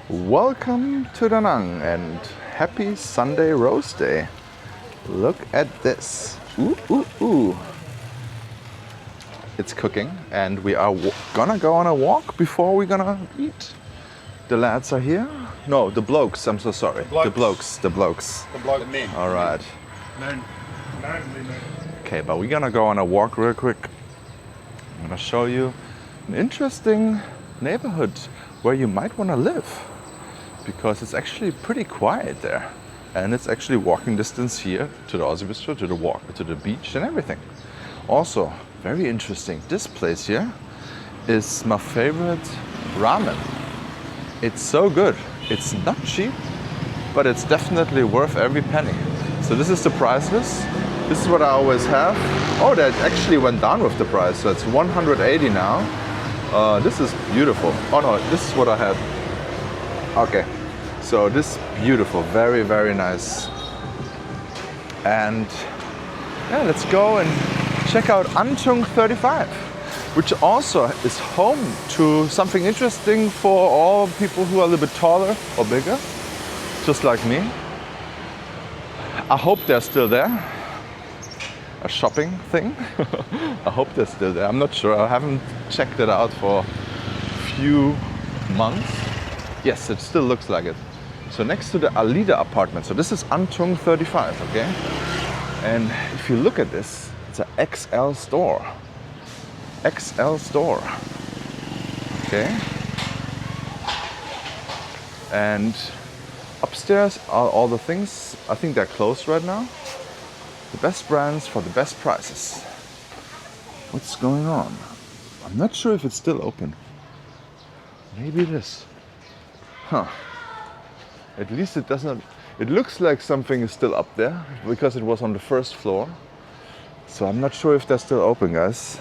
Welcome to Da Nang and happy Sunday roast day. Look at this. Ooh, ooh, ooh. It's cooking and we are gonna go on a walk before we're gonna eat. The lads are here. No, the blokes, I'm so sorry. The blokes. The men. All right. Men. Okay, but we're gonna go on a walk real quick. I'm gonna show you an interesting neighborhood where you might wanna live, because it's actually pretty quiet there. And it's actually walking distance here to the Aussie Bistro, to the beach and everything. Also, very interesting, this place here is my favorite ramen. It's so good. It's not cheap, but it's definitely worth every penny. So this is the price list. This is what I always have. Oh, that actually went down with the price, so it's 180 now. This is beautiful. Oh no, this is what I had. Okay, so this is beautiful, very, very nice. And yeah, let's go and check out Thuong 35, which also is home to something interesting for all people who are a little bit taller or bigger, just like me. I hope they're still there. A shopping thing. I hope they're still there. I'm not sure. I haven't checked it out for a few months. Yes, it still looks like it. So next to the Alida apartment. So this is Thuong 35, okay? And if you look at this, it's an XL store. XL store. Okay. And upstairs are all the things. I think they're closed right now. The best brands for the best prices. What's going on? I'm not sure if it's still open. Maybe it is. Huh. At least it doesn't. It looks like something is still up there because it was on the first floor. So I'm not sure if they're still open, guys.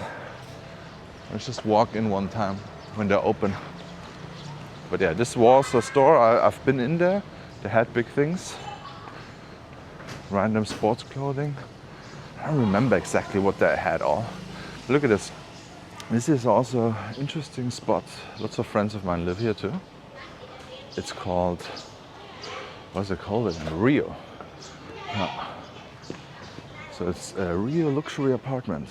Let's just walk in one time when they're open. But yeah, this was a store. I've been in there. They had big things. Random sports clothing. I don't remember exactly what they had all. Look at this. This is also an interesting spot. Lots of friends of mine live here too. It's called, what's it called? Rio. Yeah. So it's a Rio luxury apartment.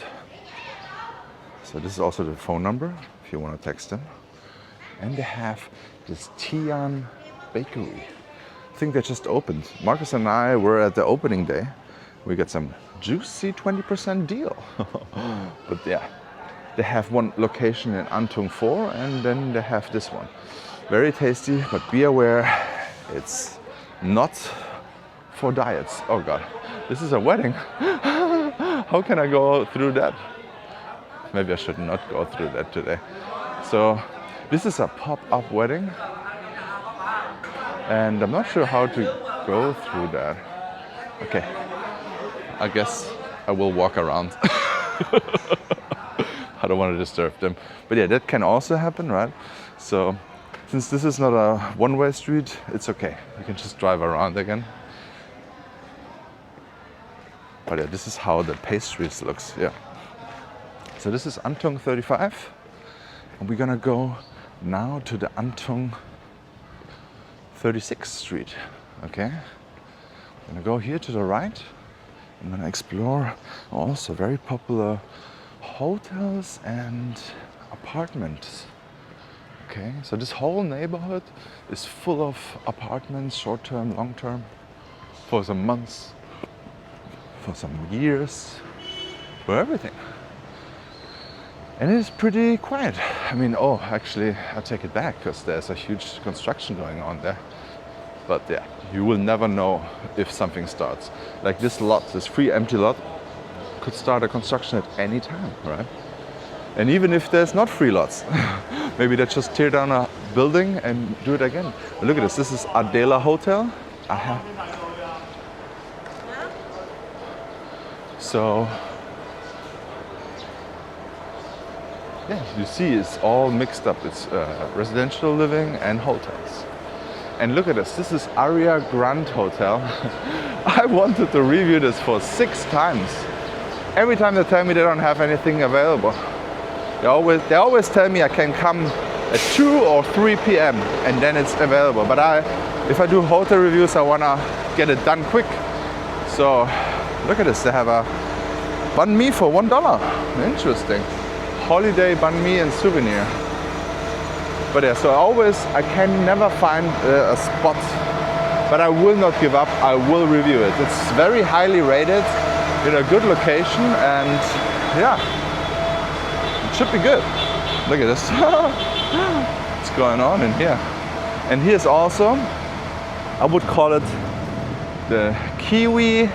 So this is also the phone number if you want to text them. And they have this Tian bakery. I think they just opened. Marcus and I were at the opening day. We got some juicy 20% deal. But yeah, they have one location in Thuong 4 and then they have this one. Very tasty, but be aware, it's not for diets. Oh God, this is a wedding. How can I go through that? Maybe I should not go through that today. So this is a pop-up wedding. And I'm not sure how to go through that. Okay, I guess I will walk around. I don't want to disturb them. But yeah, that can also happen, right? So since this is not a one-way street, it's okay. You can just drive around again. But yeah, this is how the pastries looks, yeah. So this is Thuong 35. And we're gonna go now to the Thuong 36th Street, okay? I'm gonna go here to the right. I'm gonna explore also very popular hotels and apartments. Okay, so this whole neighborhood is full of apartments, short-term, long-term, for some months, for some years, for everything. And it is pretty quiet. I mean, oh, actually, I take it back because there's a huge construction going on there. But yeah, you will never know if something starts. Like this lot, this free empty lot, could start a construction at any time, right? And even if there's not free lots, maybe they just tear down a building and do it again. But look at this. This is Adela Hotel. So yeah, you see it's all mixed up. It's residential living and hotels. And look at this, this is Aria Grand Hotel. I wanted to review this for 6 times. Every time they tell me they don't have anything available. They always tell me I can come at 2 or 3 p.m. and then it's available. But if I do hotel reviews, I wanna get it done quick. So look at this, they have a banh mi for $1. Interesting. Holiday banh mi and souvenir. But yeah, so I can never find a spot, but I will not give up. I will review it. It's very highly rated in a good location, and yeah, it should be good. Look at this. What's going on in here? And here's also, I would call it the Kiwi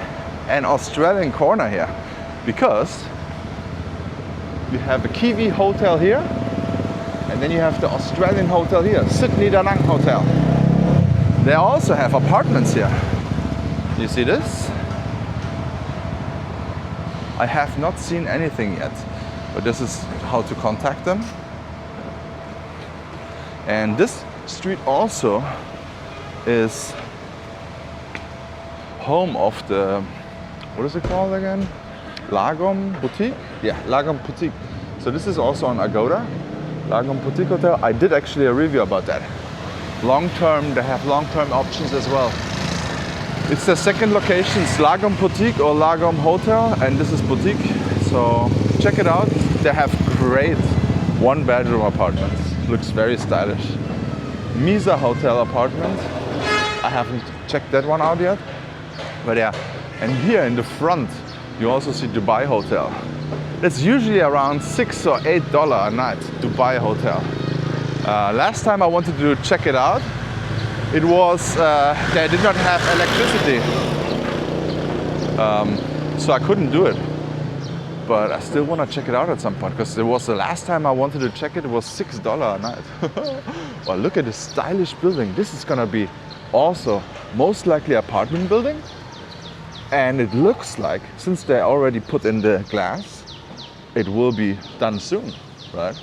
and Australian corner here, because you have the Kiwi hotel here, and then you have the Australian hotel here, Sydney Da Nang Hotel. They also have apartments here. You see this? I have not seen anything yet, but this is how to contact them. And this street also is home of the, what is it called again? Lagom Boutique? Yeah, Lagom Boutique. So this is also on Agoda. Lagom Boutique Hotel. I did actually a review about that. Long term, they have long term options as well. It's the second location, it's Lagom Boutique or Lagom Hotel, and this is Boutique. So check it out. They have great 1-bedroom apartments. Looks very stylish. Misa Hotel apartment. I haven't checked that one out yet. But yeah, and here in the front, you also see Dubai Hotel. It's usually around $6 or $8 a night, Dubai Hotel. Last time I wanted to check it out, it was, they did not have electricity. So I couldn't do it. But I still want to check it out at some point, because it was the last time I wanted to check it, it was $6 a night. Well, look at this stylish building. This is gonna be also most likely apartment building. And it looks like, since they already put in the glass, it will be done soon, right?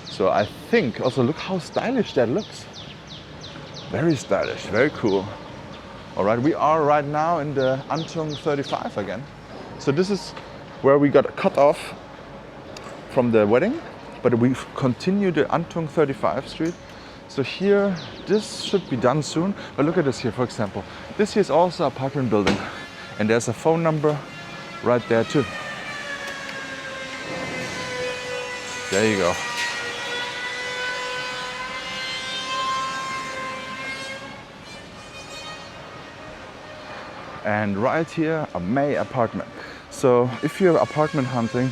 So I think, also look how stylish that looks. Very stylish, very cool. All right, we are right now in the Thuong 35 again. So this is where we got cut off from the wedding, but we continue the Thuong 35 street. So here, this should be done soon. But look at this here, for example. This here is also an apartment building. And there's a phone number right there too. There you go. And right here, a May apartment. So if you're apartment hunting,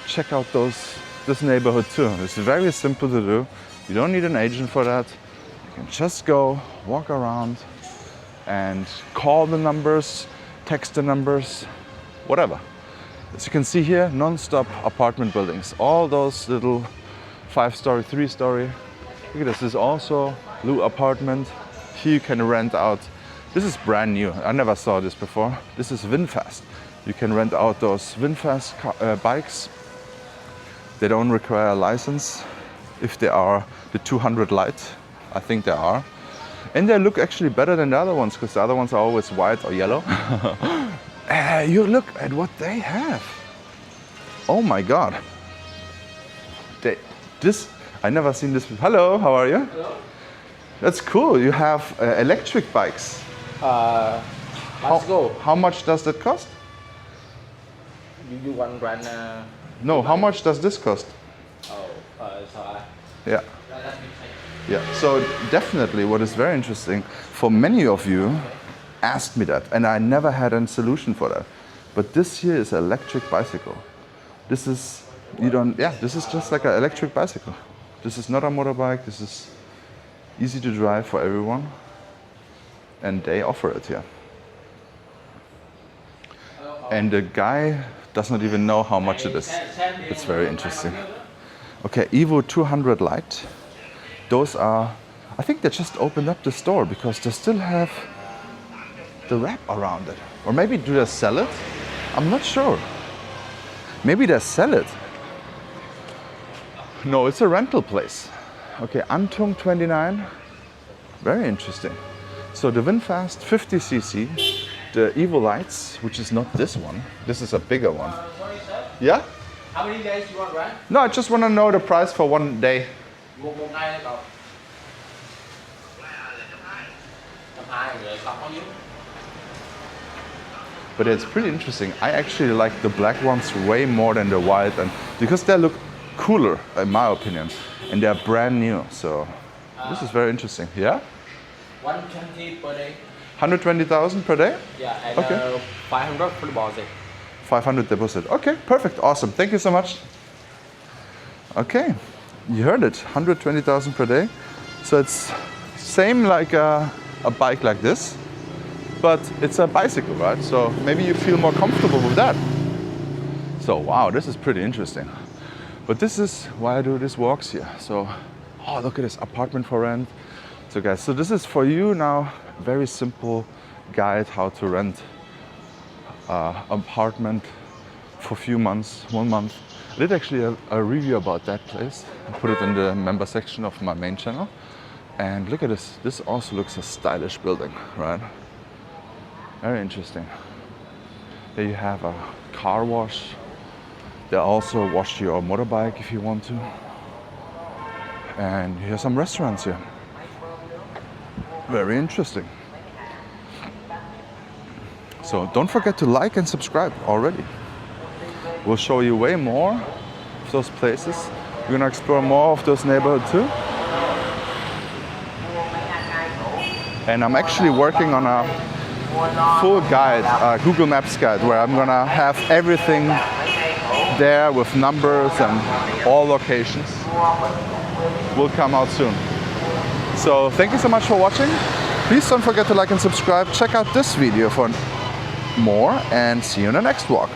check out this neighborhood too. It's very simple to do. You don't need an agent for that. You can just go, walk around, and call the numbers, text the numbers, whatever. As you can see here, non-stop apartment buildings. All those little 5-story, 3-story. Look at this, this is also Lu apartment. Here you can rent out. This is brand new. I never saw this before. This is VinFast. You can rent out those VinFast bikes. They don't require a license if they are the 200 light. I think they are. And they look actually better than the other ones, because the other ones are always white or yellow. You look at what they have. Oh my God. I never seen this before. Hello, how are you? Hello. That's cool. You have electric bikes. Let's go. How much does that cost? You want rent? No, how much does this cost? Yeah. Yeah, so definitely what is very interesting, for many of you asked me that, and I never had a solution for that. But this here is an electric bicycle. This is, this is just like an electric bicycle. This is not a motorbike, this is easy to drive for everyone. And they offer it here. And the guy does not even know how much it is. It's very interesting. Okay, Evo 200 Lite. Those are, I think they just opened up the store because they still have the wrap around it. Or maybe do they sell it? I'm not sure. Maybe they sell it. No, it's a rental place. Okay, Thuong 29. Very interesting. So the VinFast 50cc, the Evo Lights, which is not this one. This is a bigger one. Sorry, sir. Yeah? How many days you want rent? No, I just want to know the price for one day. một ngày đấy cậu. Cấp 2 rồi cậu bao nhiêu? But it's pretty interesting. I actually like the black ones way more than the white, and because they look cooler, in my opinion, and they're brand new. So this is very interesting. Yeah, 120 per day. 120,000 per day. Yeah, and Okay. 500 for the deposit. 500 deposit. Okay, perfect, awesome. Thank you so much. Okay, you heard it. 120,000 per day. So it's same like a bike like this, but it's a bicycle, right? So maybe you feel more comfortable with that. So wow, this is pretty interesting. But this is why I do these walks here. So, oh, look at this apartment for rent. So guys, so this is for you now, very simple guide how to rent apartment for a few months, 1 month. I did actually a review about that place. I put it in the member section of my main channel. And look at this. This also looks a stylish building, right? Very interesting. There you have a car wash. They also wash your motorbike if you want to. And here's some restaurants here. Very interesting. So don't forget to like and subscribe already. We'll show you way more of those places. We're gonna explore more of those neighborhoods too. And I'm actually working on a full guide, a Google Maps guide, where I'm gonna have everything there with numbers and all locations. Will come out soon. So thank you so much for watching. Please don't forget to like and subscribe. Check out this video for more, and see you in the next walk.